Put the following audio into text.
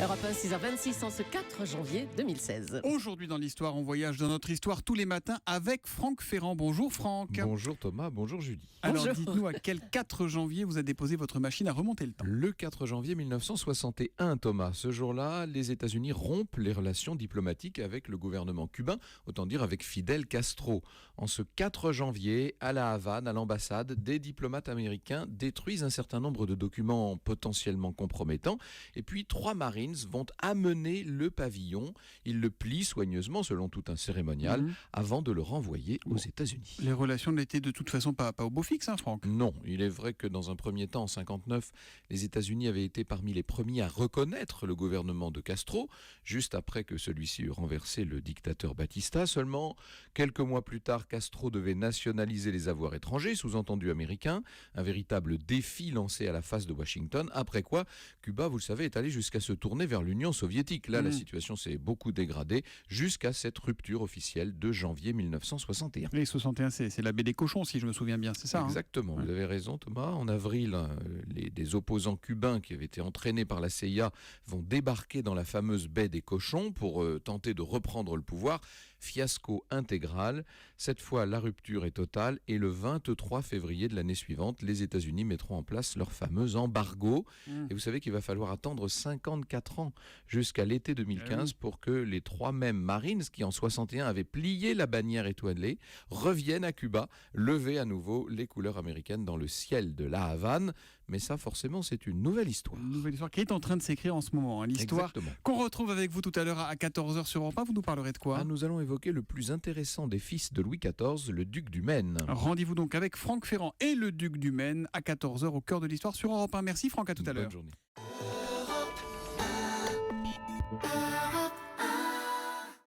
Europe 1, 6h26 en ce 4 janvier 2016. Aujourd'hui dans l'histoire, on voyage dans notre histoire tous les matins avec Franck Ferrand. Bonjour Franck. Bonjour Thomas, bonjour Julie. Alors Bonjour. dites-nous à quel 4 janvier vous avez déposé votre machine à remonter le temps. Le 4 janvier 1961, Thomas. Ce jour-là, les États-Unis rompent les relations diplomatiques avec le gouvernement cubain, autant dire avec Fidel Castro. En ce 4 janvier, à La Havane, à l'ambassade, des diplomates américains détruisent un certain nombre de documents potentiellement compromettants. Et puis 3 Marines vont amener le pavillon. Ils le plient soigneusement selon tout un cérémonial avant de le renvoyer aux États-Unis. Les relations n'étaient de toute façon pas au beau fixe, hein, Franck. Non, il est vrai que dans un premier temps, en 1959, les États-Unis avaient été parmi les premiers à reconnaître le gouvernement de Castro, juste après que celui-ci eut renversé le dictateur Batista. Seulement, quelques mois plus tard, Castro devait nationaliser les avoirs étrangers, sous-entendu américains, un véritable défi lancé à la face de Washington, après quoi Cuba, vous le savez, est allé jusqu'à se tourner vers l'Union soviétique. Là, la situation s'est beaucoup dégradée jusqu'à cette rupture officielle de janvier 1961. Et 61, c'est la baie des cochons, si je me souviens bien, c'est ça. Exactement, vous avez raison Thomas. En avril, des opposants cubains qui avaient été entraînés par la CIA vont débarquer dans la fameuse baie des cochons pour tenter de reprendre le pouvoir. Fiasco intégral. Cette fois, la rupture est totale et le 23 février de l'année suivante, les États-Unis mettront en place leur fameux embargo. Et vous savez qu'il va falloir attendre 54 ans jusqu'à l'été 2015 pour que les 3 mêmes Marines qui en 61 avaient plié la bannière étoilée reviennent à Cuba, lever à nouveau les couleurs américaines dans le ciel de La Havane. Mais ça, forcément, c'est une nouvelle histoire. Une nouvelle histoire qui est en train de s'écrire en ce moment. Hein. L'histoire Exactement. qu'on retrouve avec vous tout à l'heure à 14h sur Europe 1. Vous nous parlerez de quoi? Nous allons évoquer le plus intéressant des fils de Louis XIV, le duc du Maine. Rendez-vous donc avec Franck Ferrand et le duc du Maine à 14h au cœur de l'histoire sur Europe 1. Merci Franck, à tout à l'heure. Bonne journée.